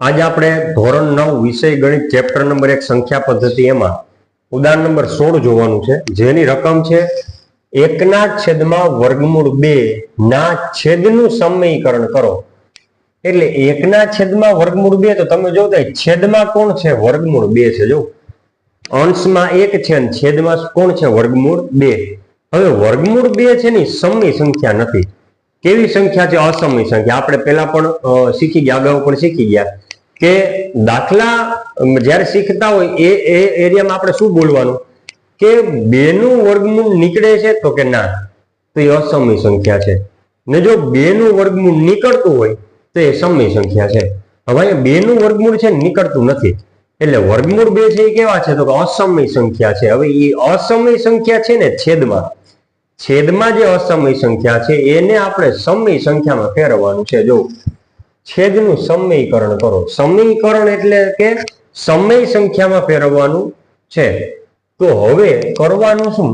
आज આપણે ધોરણ 9 વિષય ગણિત ચેપ્ટર નંબર 1 સંખ્યા પદ્ધતિ એમાં ઉદાહરણ નંબર 16 જોવાનું છે, જેની રકમ છે 1 ના છેદમાં વર્ગમૂળ 2 ના છેદનું સમીકરણ કરો। એટલે 1 ના છેદમાં વર્ગમૂળ 2 તો તમે જો તો છેદમાં કોણ છે? વર્ગમૂળ 2 છે। જો અંશમાં 1 છે અને છેદમાં કોણ છે? વર્ગમૂળ 2। હવે વર્ગમૂળ 2 છે ની સમય સંખ્યા નથી। કેવી સંખ્યા છે? અસમય સંખ્યા। આપણે પહેલા પણ શીખી ગયા, અગાઉ પણ શીખી ગયા કે દાખલા જ્યારે શીખતા હોય એ એરિયામાં આપણે શું બોલવાનું કે 2 નું વર્ગમૂળ નીકળે છે તો કે ના, તો એ અસમય સંખ્યા છે, ને જો 2 નું વર્ગમૂળ નીકળતું હોય તો એ સમય સંખ્યા છે। હવે 2 નું વર્ગમૂળ છે નીકળતું નથી, એટલે વર્ગમૂળ 2 છે એ કેવા છે? તો કે અસમય સંખ્યા છે। હવે એ અસમય સંખ્યા છે ને છેદમાં જે અસમય સંખ્યા છે એને આપણે સમય સંખ્યામાં ફેરવવાનું છે। જો છેદનું સમીકરણ કરો। સમીકરણ એટલે કે સમય સંખ્યામાં ફેરવવાનું છે। તો હવે કરવાનું શું?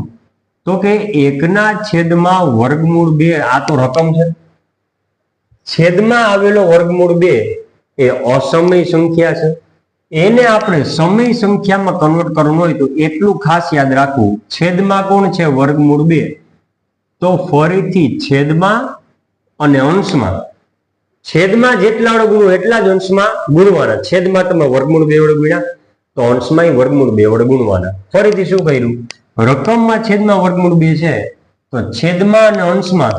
તો કે 1 ના છેદમાં વર્ગમૂળ 2 આ તો રકમ છે, છેદમાં આવેલો વર્ગમૂળ 2 એ અસમય સંખ્યા છે, એને આપણે સમય સંખ્યામાં કન્વર્ટ કરવું હોય તો એટલું ખાસ યાદ રાખવું, છેદમાં કોણ છે? વર્ગમૂળ 2। તો ફરીથી છેદમાં અને અંશમાં, છેદમાં જેટલા વડે ગુણો એટલા જ અંશમાં ગુણવાના। છેદમાં તમે વર્ગમૂળ 2 વડે ગુણ્યા તો અંશમાં વર્ગમૂળ 2 વડે ગુણવાના। ફરીથી શું કર્યું? રકમમાં છેદમાં વર્ગમૂળ 2 છે તો છેદમાં અને અંશમાં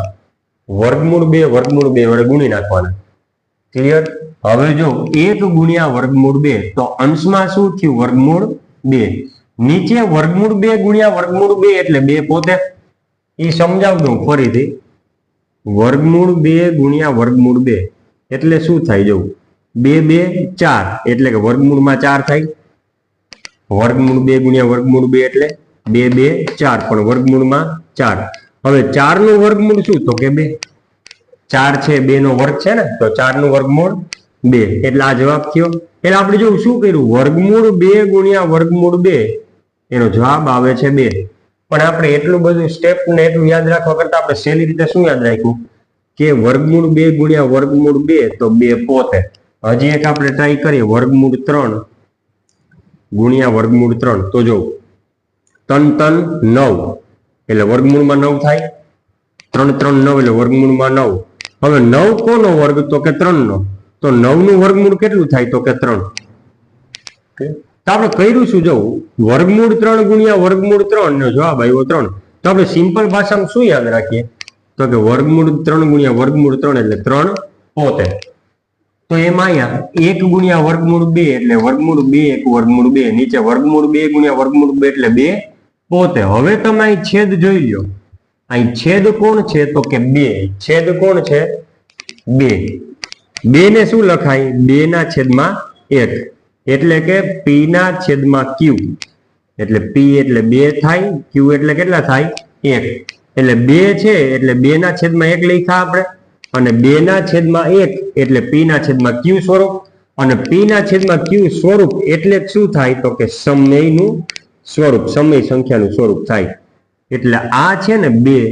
વર્ગમૂળ 2 વડે ગુણી નાખવાના। ક્લિયર? હવે જો 1 ગુણ્યા વર્ગમૂળ 2 તો અંશમાં શું થયું? વર્ગમૂળ 2। નીચે વર્ગમૂળ 2 ગુણ્યા વર્ગમૂળ 2 એટલે 2 પોતે। એ સમજાવ દઉં ફરીથી, વર્ગમૂળ 2 ગુણ્યા વર્ગમૂળ 2 એટલે શું થાય? જવું 2 2 4 એટલે કે વર્ગમૂળમાં 4 થાય। વર્ગમૂળ 2 ગુણ્યા વર્ગમૂળ 2 એટલે 2 2 4 પણ વર્ગમૂળમાં 4। હવે 4 નું વર્ગમૂળ શું? તો કે 2। 4 છે 2 નો વર્ગ છે ને, તો 4 નું વર્ગમૂળ 2 એટલે આ જવાબ થયો। એટલે આપણે જો શું કર્યું? વર્ગમૂળ 2 ગુણ્યા વર્ગમૂળ 2 એનો જવાબ આવે છે 2। પણ આપણે એટલું બધું સ્ટેપ ને એટલું યાદ રાખવા કરતા આપણે સહેલી રીતે શું યાદ રાખ્યું કે વર્ગમૂળ 2 ગુણ્યા વર્ગમૂળ 2 તો 2 પોતે। હજી એક આપણે ટ્રાય કરીએ, વર્ગમૂળ 3 ગુણ્યા વર્ગમૂળ 3 તો જો 3 3 9 એટલે વર્ગમૂળમાં 9 થાય, 3 3 9 એટલે વર્ગમૂળમાં 9। હવે 9 કોનો વર્ગ? તો કે 3 નો, તો 9 નું વર્ગમૂળ કેટલું થાય? તો કે 3। તો આપણે કર્યું શું? જો વર્ગમૂળ 3 ગુણ્યા વર્ગમૂળ 3 નો જવાબ આવ્યો 3। તો આપણે સિમ્પલ ભાષામાં શું યાદ રાખીએ? તો કે વર્ગમૂળ 3 ગુણ્યા વર્ગમૂળ 3 એટલે 3 પોતે। તો એમાં અહીંયા 1 ગુણ્યા વર્ગમૂળ 2 એટલે વર્ગમૂળ 2 1 વર્ગમૂળ 2, નીચે વર્ગમૂળ 2 ગુણ્યા વર્ગમૂળ 2 એટલે 2 પોતે। હવે તમે અહીં છેદ જોઈ લો, અહીં છેદ કોણ છે? તો કે 2। છેદ કોણ છે? 2। 2 ને શું લખાય? 2 ના છેદમાં 1 એટલે કે p ના છેદમાં q, એટલે p એટલે 2 થાય, q એટલે કેટલા થાય? 1। એટલે 2 છે એટલે 2 ના છેદમાં 1 લખ્યા આપણે, અને 2 ના છેદમાં 1 એટલે p ના છેદમાં q સ્વરૂપ, અને p ના છેદમાં q સ્વરૂપ એટલે શું થાય? તો કે સમયનું સ્વરૂપ, સમય સંખ્યાનું સ્વરૂપ થાય। એટલે આ છે ને 2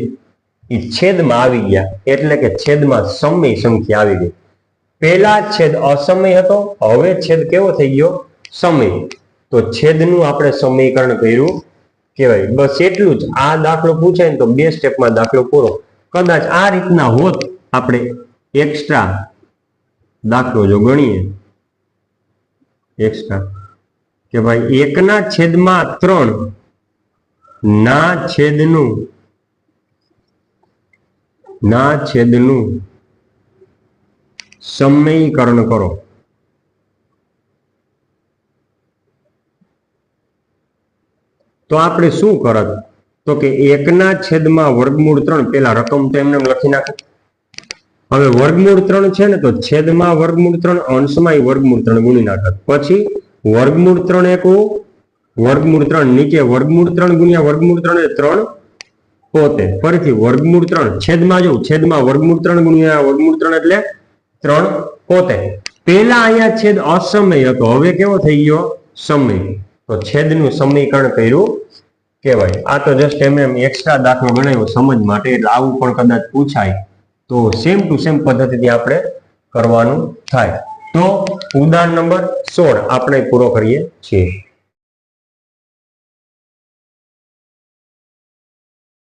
એ છેદમાં આવી ગયા, એટલે કે છેદમાં સમય સંખ્યા આવી ગઈ। પહેલા છેદ અસમય હતો, હવે છેદ કેવો થઈ ગયો? સમય। તો છેદનું આપણે સમીકરણ કર્યું કહેવાય। બસ એટલું જ। આ દાખલો પૂછાય ને તો 2 સ્ટેપમાં દાખલો પૂરો। કદાચ આ રીતના હોત આપણે એક્સ્ટ્રા દાખલો જો ગણીએ એક્સ્ટ્રા કે ભાઈ 1 ના છેદમાં 3 ના છેદનું સમીકરણ કરો। તો આપણે શું કરત? તો કે 1 ના છેદમાં વર્ગમૂળ 3 પેલા રકમ તો એમને લખી નાખો। હવે વર્ગમૂળ 3 છે ને તો છેદમાં વર્ગમૂળ 3 અંશમાં વર્ગમૂળ 3 ગુણી નાખત, પછી વર્ગમૂળ 3 1 વર્ગમૂળ 3 નીચે વર્ગમૂળ 3 ગુણ્યા વર્ગમૂળ 3 એટલે 3 પોતે। ફરીથી વર્ગમૂળ 3 છેદમાં જો છેદમાં વર્ગમૂળ 3 ગુણ્યા વર્ગમૂળ 3 એટલે 3 પોતે। પેલા અહીંયા છેદ અસમય હતો, હવે કેવો થઈ ગયો? સમય। તો છેદનું સમીકરણ કર્યું કહેવાય। આ તો જસ્ટ એમ એક્સ્ટ્રા દાખલો ગણાવ્યો સમજ માટે, એટલે આવું પણ કદાચ પૂછાય તો સેમ ટુ સેમ પદ્ધતિથી આપણે કરવાનું થાય। તો ઉદાહરણ નંબર 16 આપણે પૂરો કરીએ છીએ.